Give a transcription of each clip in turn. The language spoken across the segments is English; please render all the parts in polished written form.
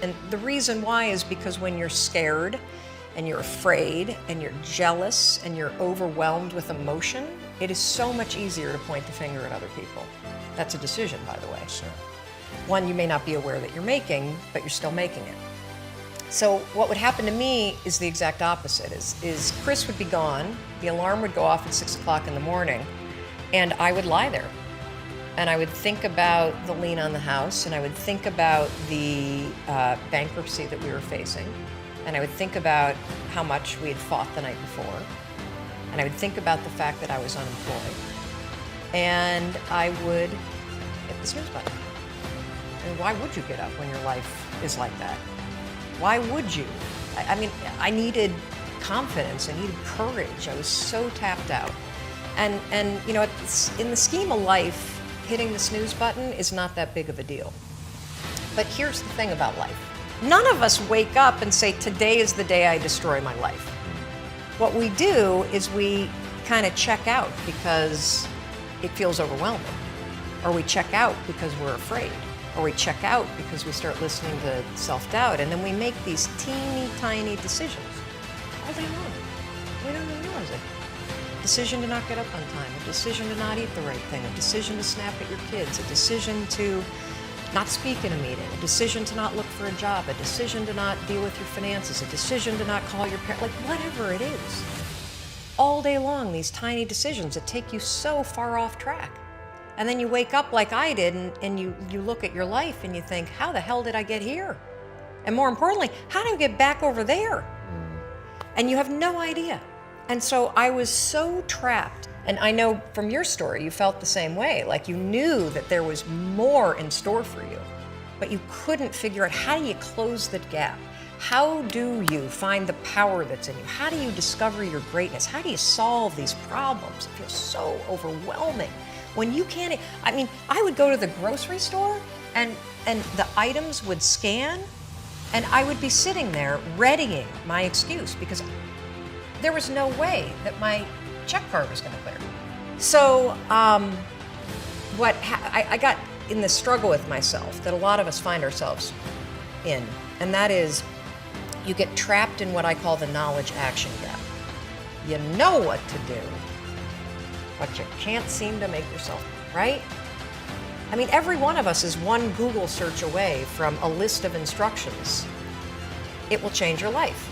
And the reason why is because when you're scared and you're afraid and you're jealous and you're overwhelmed with emotion, it is so much easier to point the finger at other people. That's a decision, by the way. Sure. One you may not be aware that you're making, but you're still making it. So what would happen to me is the exact opposite. Is Chris would be gone, the alarm would go off at 6 o'clock in the morning, and I would lie there. And I would think about the lien on the house, and I would think about the bankruptcy that we were facing, and I would think about how much we had fought the night before, and I would think about the fact that I was unemployed, and I would hit the snooze button. And why would you get up when your life is like that? Why would you? I mean, I needed confidence, I needed courage. I was so tapped out. And you know, in the scheme of life, hitting the snooze button is not that big of a deal. But here's the thing about life. None of us wake up and say, today is the day I destroy my life. What we do is we kind of check out because it feels overwhelming. Or we check out because we're afraid. Or we check out because we start listening to self-doubt, and then we make these teeny tiny decisions all day long. We don't even realize it. A decision to not get up on time, a decision to not eat the right thing, a decision to snap at your kids, a decision to not speak in a meeting, a decision to not look for a job, a decision to not deal with your finances, a decision to not call your parents, like whatever it is. All day long, these tiny decisions that take you so far off track. And then you wake up like I did and you look at your life and you think, how the hell did I get here? And more importantly, how do I get back over there? And you have no idea. And so I was so trapped. And I know from your story, you felt the same way. Like you knew that there was more in store for you, but you couldn't figure out, how do you close that gap? How do you find the power that's in you? How do you discover your greatness? How do you solve these problems? It feels so overwhelming. When you can't, I mean, I would go to the grocery store and the items would scan and I would be sitting there readying my excuse because there was no way that my check card was going to clear. So I got in this struggle with myself that a lot of us find ourselves in, and that is you get trapped in what I call the knowledge action gap. You know what to do, but you can't seem to make yourself, right? I mean, every one of us is one Google search away from a list of instructions. It will change your life.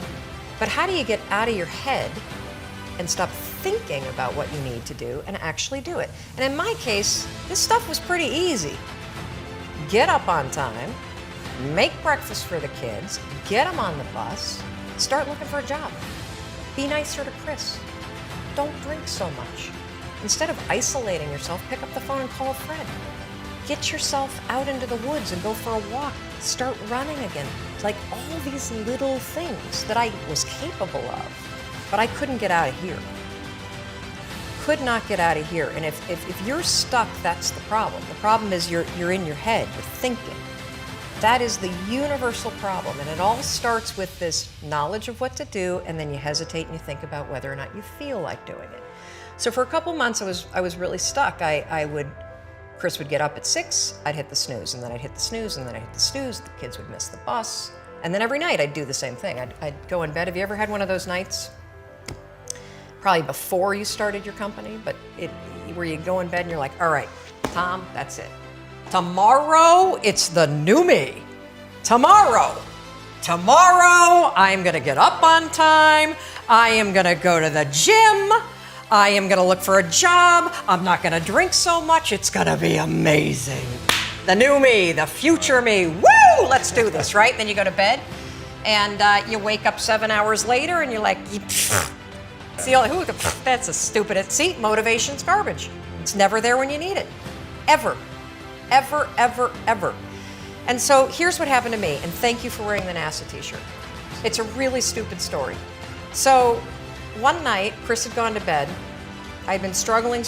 But how do you get out of your head and stop thinking about what you need to do and actually do it? And in my case, this stuff was pretty easy. Get up on time, make breakfast for the kids, get them on the bus, start looking for a job. Be nicer to Chris. Don't drink so much. Instead of isolating yourself, pick up the phone and call a friend. Get yourself out into the woods and go for a walk. Start running again. Like all these little things that I was capable of, but I couldn't get out of here. Could not get out of here. And if you're stuck, that's the problem. The problem is you're in your head, you're thinking. That is the universal problem. And it all starts with this knowledge of what to do, and then you hesitate and you think about whether or not you feel like doing it. So for a couple months, I was really stuck. Chris would get up at 6, I'd hit the snooze, and then I'd hit the snooze, and then I'd hit the snooze, the kids would miss the bus. And then every night I'd do the same thing. I'd go in bed. Have you ever had one of those nights? Probably before you started your company, but where you go in bed and you're like, all right, Tom, that's it. Tomorrow, it's the new me. Tomorrow, I'm gonna get up on time. I am gonna go to the gym. I am gonna look for a job. I'm not gonna drink so much. It's gonna be amazing. The new me, the future me. Woo! Let's do this, right? Then you go to bed, and you wake up 7 hours later, and you're like, see, that's a stupid. See, motivation's garbage. It's never there when you need it, ever, ever, ever, ever. And so here's what happened to me, and thank you for wearing the NASA t-shirt. It's a really stupid story. So one night, Chris had gone to bed. I'd been struggling. We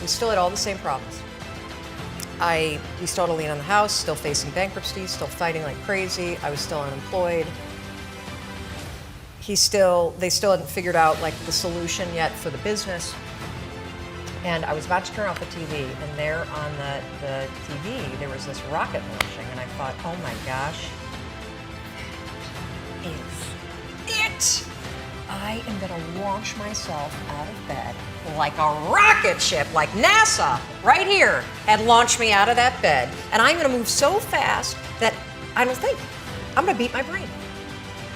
still had all the same problems. We still had a lien on the house, still facing bankruptcy, still fighting like crazy. I was still unemployed. They still hadn't figured out like the solution yet for the business. And I was about to turn off the TV, and there on the TV, there was this rocket launching, and I thought, oh my gosh, is it. I am gonna launch myself out of bed like a rocket ship, like NASA, right here, had launched me out of that bed. And I'm gonna move so fast that I don't think. I'm gonna beat my brain.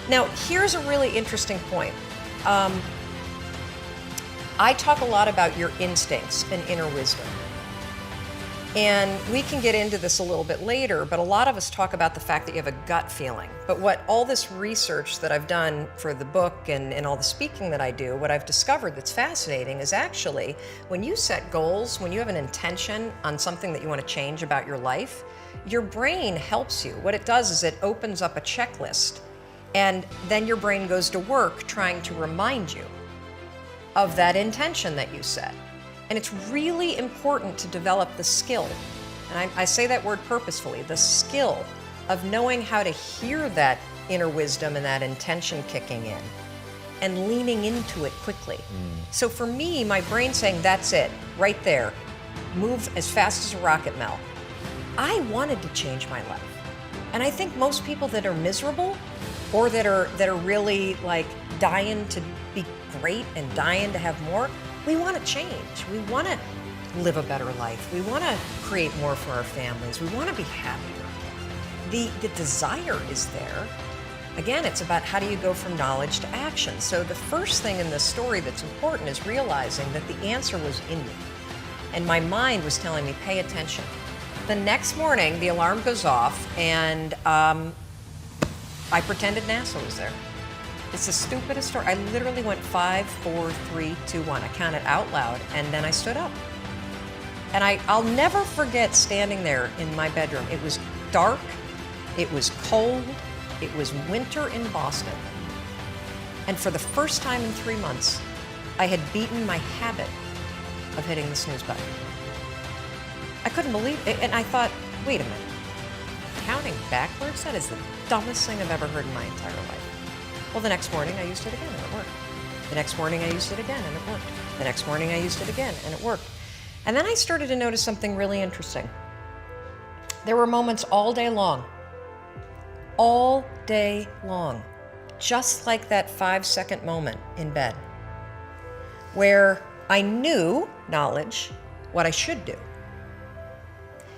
Now, here's a really interesting point. I talk a lot about your instincts and inner wisdom. And we can get into this a little bit later, but a lot of us talk about the fact that you have a gut feeling. But what all this research that I've done for the book and all the speaking that I do, what I've discovered that's fascinating is actually when you set goals, when you have an intention on something that you want to change about your life, your brain helps you. What it does is it opens up a checklist, and then your brain goes to work trying to remind you of that intention that you set. And it's really important to develop the skill, and I say that word purposefully, the skill of knowing how to hear that inner wisdom and that intention kicking in and leaning into it quickly. So for me, my brain saying, that's it, right there, move as fast as a rocket, Mel. I wanted to change my life. And I think most people that are miserable or that are really like dying to be great and dying to have more, we want to change. We want to live a better life. We want to create more for our families. We want to be happier. The desire is there. Again, it's about how do you go from knowledge to action. So the first thing in this story that's important is realizing that the answer was in me. And my mind was telling me, pay attention. The next morning, the alarm goes off, and I pretended NASA was there. It's the stupidest story. I literally went 5, 4, 3, 2, 1. I counted out loud, and then I stood up. And I'll never forget standing there in my bedroom. It was dark, it was cold, it was winter in Boston. And for the first time in 3 months, I had beaten my habit of hitting the snooze button. I couldn't believe it, and I thought, wait a minute. Counting backwards? That is the dumbest thing I've ever heard in my entire life. Well, the next morning I used it again and it worked. The next morning I used it again and it worked. The next morning I used it again and it worked. And then I started to notice something really interesting. There were moments all day long, just like that 5-second moment in bed, where I knew, knowledge, what I should do.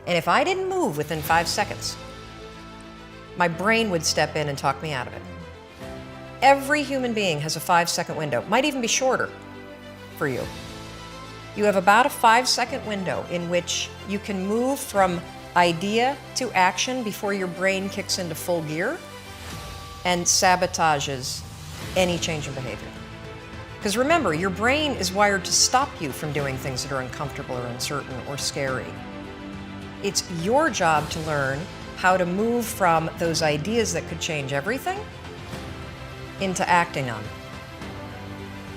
And if I didn't move within 5 seconds, my brain would step in and talk me out of it. Every human being has a 5-second window, might even be shorter for you. You have about a 5-second window in which you can move from idea to action before your brain kicks into full gear and sabotages any change in behavior. Because remember, your brain is wired to stop you from doing things that are uncomfortable or uncertain or scary. It's your job to learn how to move from those ideas that could change everything into acting on.